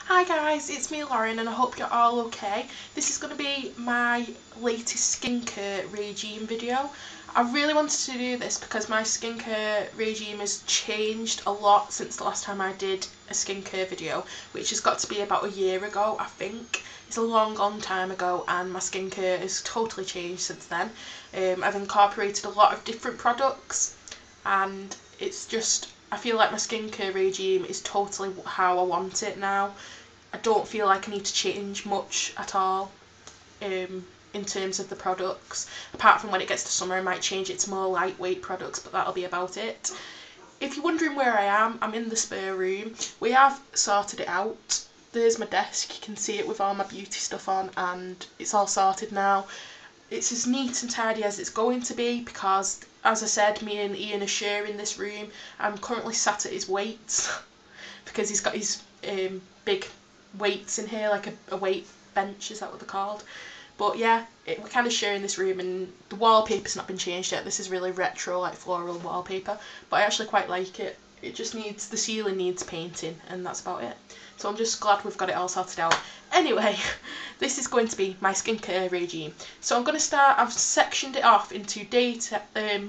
Hi guys, it's me Lauren and I hope you're all okay. This is going to be my latest skincare regime video. I really wanted to do this because my skincare regime has changed a lot since the last time I did a skincare video, which has got to be about a year ago, I think. It's a long time ago and my skincare has totally changed since then. I've incorporated a lot of different products and it's just, I feel like my skincare regime is totally how I want it now. I don't feel like I need to change much at all in terms of the products. Apart from when it gets to summer I might change it to more lightweight products, but that'll be about it. If you're wondering where I am, I'm in the spare room. We have sorted it out. There's my desk, you can see it with all my beauty stuff on, and it's all sorted now. It's as neat and tidy as it's going to be because, as I said, me and Ian are sharing this room. I'm currently sat at his weights because he's got his big weights in here, like a weight bench, is that what they're called? But yeah, we're kind of sharing this room and the wallpaper's not been changed yet. This is really retro, like floral wallpaper, but I actually quite like it. It just needs, the ceiling needs painting and that's about it. So I'm just glad we've got it all sorted out. Anyway, this is going to be my skincare regime. So I'm going to start, I've sectioned it off into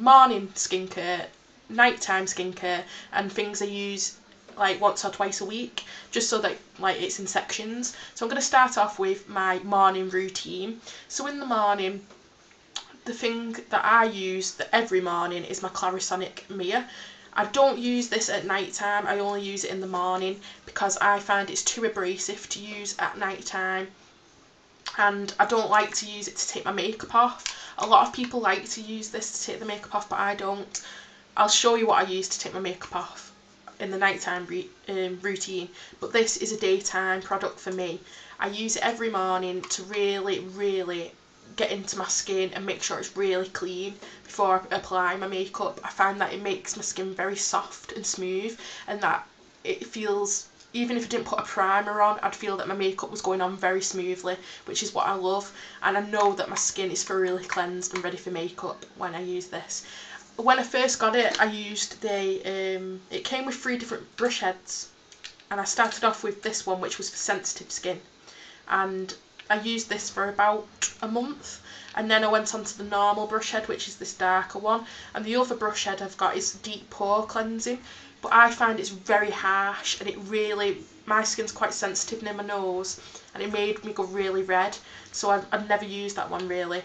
morning skincare, nighttime skincare, and things I use like once or twice a week, just so that like it's in sections. So I'm going to start off with my morning routine. So in the morning, the thing that I use every morning is my Clarisonic Mia. I don't use this at night time, I only use it in the morning because I find it's too abrasive to use at night time, and I don't like to use it to take my makeup off. A lot of people like to use this to take the makeup off, but I don't. I'll show you what I use to take my makeup off in the nighttime routine, but this is a daytime product for me. I use it every morning to really get into my skin and make sure it's really clean before I apply my makeup. I find that it makes my skin very soft and smooth, and that it feels, even if I didn't put a primer on, I'd feel that my makeup was going on very smoothly, which is what I love, and I know that my skin is thoroughly cleansed and ready for makeup when I use this. When I first got it, I used it came with 3 different brush heads, and I started off with this one, which was for sensitive skin, and I used this for about a month, and then I went on to the normal brush head, which is this darker one, and the other brush head I've got is deep pore cleansing, but I find it's very harsh, and it really, my skin's quite sensitive near my nose, and it made me go really red, so I've never used that one really.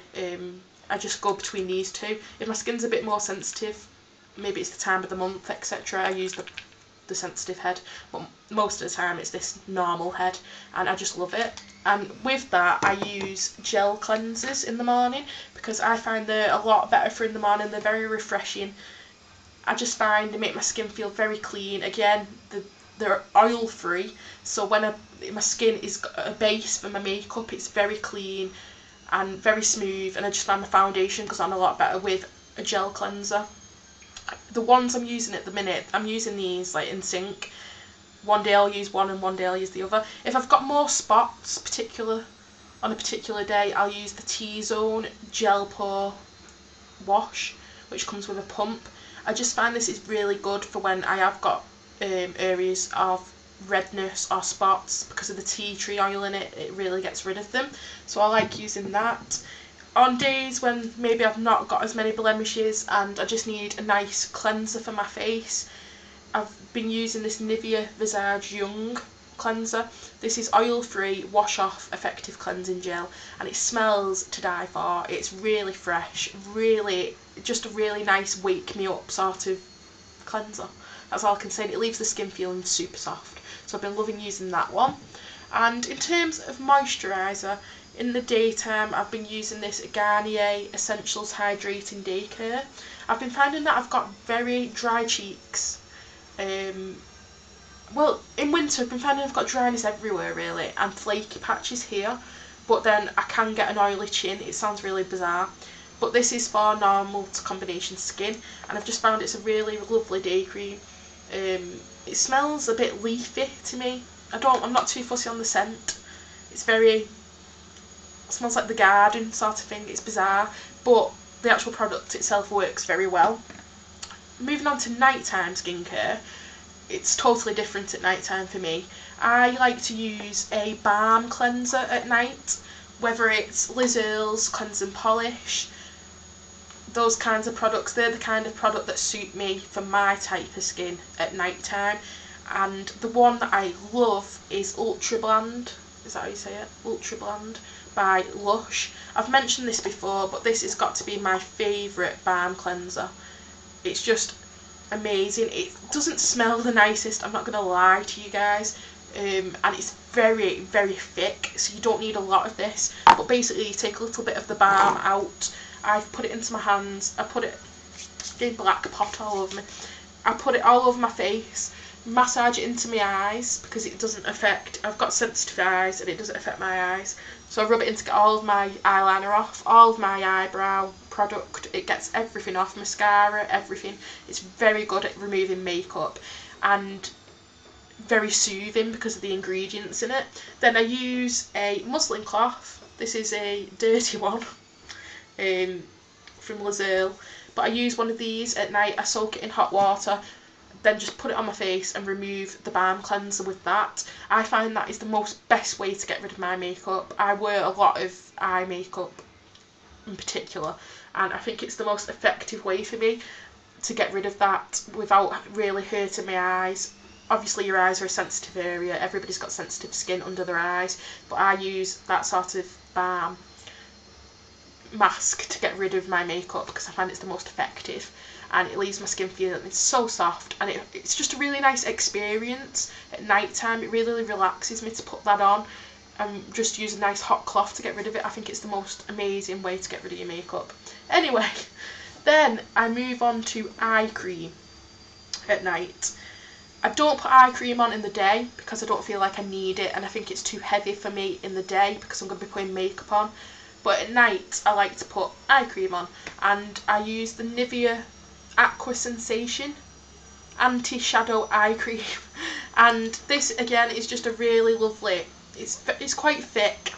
I just go between these two. If my skin's a bit more sensitive, maybe it's the time of the month, etc., I use the sensitive head, but most of the time it's this normal head, and I just love it. And with that I use gel cleansers in the morning because I find they're a lot better for in the morning. They're very refreshing. I just find they make my skin feel very clean. Again, they're oil free, so when my skin is a base for my makeup, it's very clean and very smooth, and I just find my foundation goes on a lot better with a gel cleanser. The ones I'm using at the minute, I'm using these like in sync. One day I'll use one and one day I'll use the other. If I've got more spots on a particular day, I'll use the T-Zone Gel Pore Wash, which comes with a pump. I just find this is really good for when I have got areas of redness or spots because of the tea tree oil in it. It really gets rid of them, so I like using that. On days when maybe I've not got as many blemishes and I just need a nice cleanser for my face, I've been using this Nivea Visage Young cleanser. This is oil free wash off effective cleansing gel, and it smells to die for. It's really fresh, really just a really nice wake me up sort of cleanser. That's all I can say, and it leaves the skin feeling super soft. So I've been loving using that one. And in terms of moisturiser, in the daytime I've been using this Garnier Essentials Hydrating Day Care. I've been finding that I've got very dry cheeks. Well, in winter I've been finding I've got dryness everywhere really, and flaky patches here, but then I can get an oily chin. It sounds really bizarre, but this is for normal to combination skin, and I've just found it's a really lovely day cream. It smells a bit leafy to me. I'm not too fussy on the scent. It smells like the garden sort of thing. It's bizarre, but the actual product itself works very well. Moving on to nighttime skincare, it's totally different at night time for me. I like to use a balm cleanser at night, whether it's Liz Earle's Cleansing Polish, those kinds of products. They're the kind of product that suit me for my type of skin at night time. And the one that I love is Ultra Bland. Is that how you say it? Ultra Bland by Lush. I've mentioned this before, but this has got to be my favourite balm cleanser. It's just amazing. It doesn't smell the nicest, I'm not going to lie to you guys, and it's very, very thick, so you don't need a lot of this. But basically you take a little bit of the balm out. I've put it into my hands, I put it in black pot all over me, I put it all over my face, massage it into my eyes because it doesn't affect, I've got sensitive eyes and it doesn't affect my eyes, so I rub it in to get all of my eyeliner off, all of my eyebrow product, it gets everything off, mascara, everything. It's very good at removing makeup and very soothing because of the ingredients in it. Then I use a muslin cloth. This is a dirty one from Liz Earle, but I use one of these at night. I soak it in hot water, then just put it on my face and remove the balm cleanser with that. I find that is the best way to get rid of my makeup. I wear a lot of eye makeup in particular, and I think it's the most effective way for me to get rid of that without really hurting my eyes. Obviously your eyes are a sensitive area, everybody's got sensitive skin under their eyes, but I use that sort of balm mask to get rid of my makeup because I find it's the most effective, and it leaves my skin feeling so soft, and it's just a really nice experience at night time. It really relaxes me to put that on and just use a nice hot cloth to get rid of it. I think it's the most amazing way to get rid of your makeup. Anyway, then I move on to eye cream at night. I don't put eye cream on in the day because I don't feel like I need it, and I think it's too heavy for me in the day because I'm going to be putting makeup on. But at night I like to put eye cream on, and I use the Nivea Aqua Sensation Anti-Shadow Eye Cream. And this again is just a really lovely, it's quite thick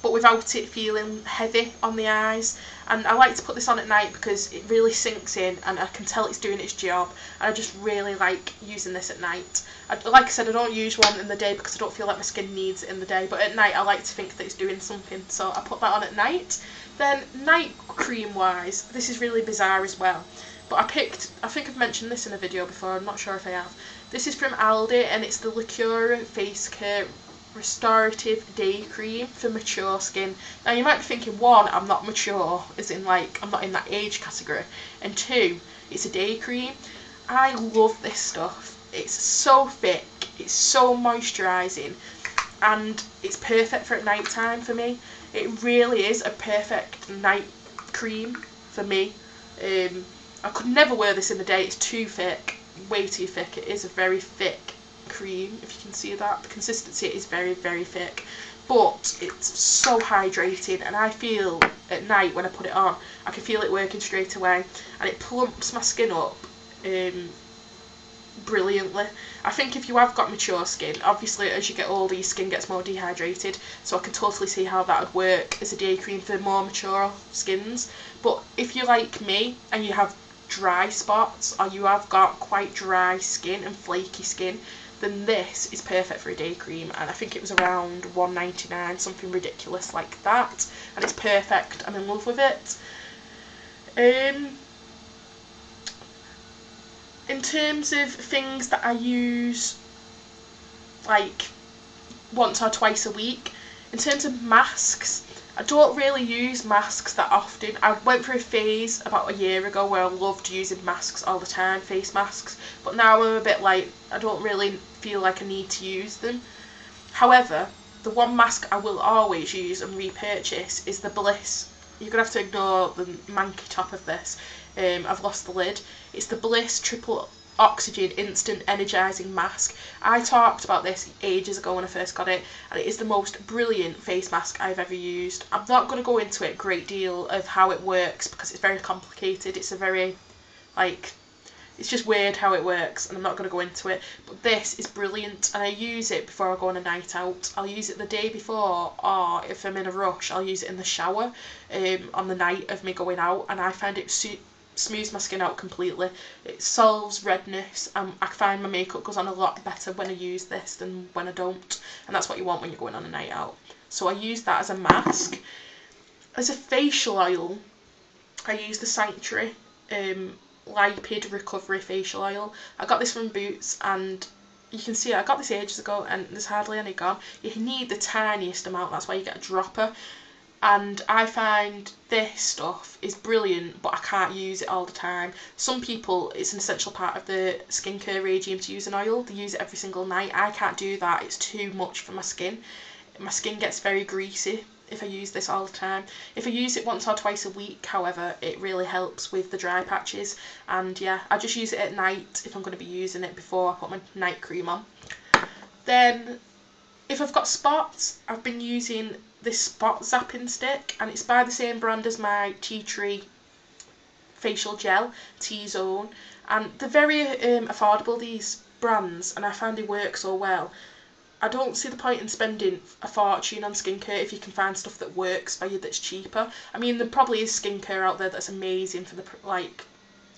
but without it feeling heavy on the eyes, and I like to put this on at night because it really sinks in and I can tell it's doing its job, and I just really like using this at night. Like I said, I don't use one in the day because I don't feel like my skin needs it in the day, but at night I like to think that it's doing something, so I put that on at night. Then night cream wise, this is really bizarre as well, but I think I've mentioned this in a video before, I'm not sure if I have. This is from Aldi and it's the Lacura Face Care Restorative Day Cream for mature skin. Now you might be thinking, one, I'm not mature, as in like I'm not in that age category, and two, it's a day cream. I love this stuff. It's so thick, it's so moisturising, and it's perfect for at night time for me. It really is a perfect night cream for me. I could never wear this in the day, it's too thick, way too thick. It is a very thick cream, if you can see that. The consistency is very, very thick, but it's so hydrating, and I feel at night when I put it on, I can feel it working straight away, and it plumps my skin up brilliantly. I think if you have got mature skin, obviously as you get older your skin gets more dehydrated, so I can totally see how that would work as a day cream for more mature skins. But if you're like me and you have dry spots, or you have got quite dry skin and flaky skin, then this is perfect for a day cream, and I think it was around £1.99, something ridiculous like that, and it's perfect. I'm in love with it. In terms of things that I use like once or twice a week, in terms of masks, I don't really use masks that often. I went through a phase about a year ago where I loved using masks all the time, face masks, but now I'm a bit like, I don't really feel like I need to use them. However, the one mask I will always use and repurchase is the Bliss. You're going to have to ignore the manky top of this. I've lost the lid. It's the Bliss Triple Oxygen Instant Energising Mask. I talked about this ages ago when I first got it, and it is the most brilliant face mask I've ever used. I'm not going to go into it a great deal of how it works because it's very complicated. It's a very, like, it's just weird how it works, and I'm not going to go into it, but this is brilliant, and I use it before I go on a night out. I'll use it the day before, or if I'm in a rush I'll use it in the shower on the night of me going out, and I find it smooths my skin out completely. It solves redness, and I find my makeup goes on a lot better when I use this than when I don't, and that's what you want when you're going on a night out. So I use that as a mask. As a facial oil, I use the Sanctuary Lipid Recovery Facial Oil. I got this from Boots, and you can see I got this ages ago and there's hardly any gone. You need the tiniest amount, that's why you get a dropper. And I find this stuff is brilliant, but I can't use it all the time. Some people, it's an essential part of the skincare regime to use an oil. They use it every single night. I can't do that. It's too much for my skin. My skin gets very greasy if I use this all the time. If I use it once or twice a week, however, it really helps with the dry patches. And yeah, I just use it at night if I'm going to be using it before I put my night cream on. Then, if I've got spots, I've been using this spot zapping stick, and it's by the same brand as my tea tree facial gel, T-Zone, and they're very affordable, these brands, and I find they work so well. I don't see the point in spending a fortune on skincare if you can find stuff that works for you that's cheaper. I mean, there probably is skincare out there that's amazing for the like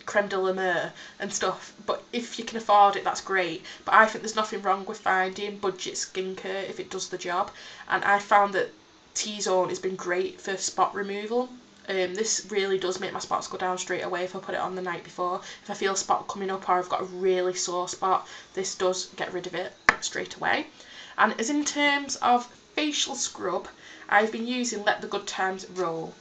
creme de la mer and stuff, but if you can afford it, that's great. But I think there's nothing wrong with finding budget skincare if it does the job, and I found that T-Zone has been great for spot removal. This really does make my spots go down straight away if I put it on the night before. If I feel a spot coming up or I've got a really sore spot, this does get rid of it straight away. And as in terms of facial scrub, I've been using Let the Good Times Roll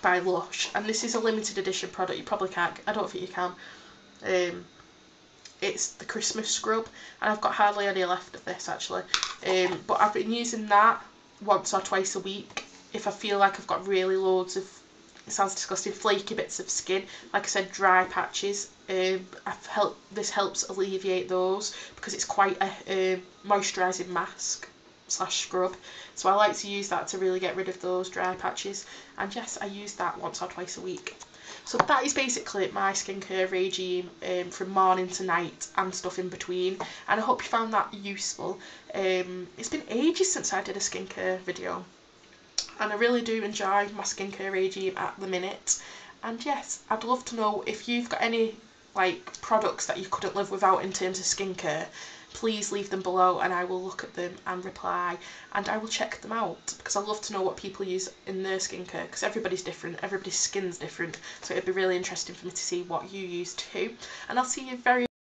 by Lush, and this is a limited edition product. You probably can't, I don't think you can. It's the Christmas scrub, and I've got hardly any left of this actually. But I've been using that once or twice a week if I feel like I've got really loads of, it sounds disgusting, flaky bits of skin, like I said, dry patches. This helps alleviate those because it's quite a moisturising mask slash scrub, so I like to use that to really get rid of those dry patches, and yes, I use that once or twice a week. So that is basically my skincare regime from morning to night and stuff in between, and I hope you found that useful. It's been ages since I did a skincare video, and I really do enjoy my skincare regime at the minute. And yes, I'd love to know if you've got any like products that you couldn't live without in terms of skincare. Please leave them below and I will look at them and reply, and I will check them out because I love to know what people use in their skincare, because everybody's different, everybody's skin's different, so it'd be really interesting for me to see what you use too. And I'll see you very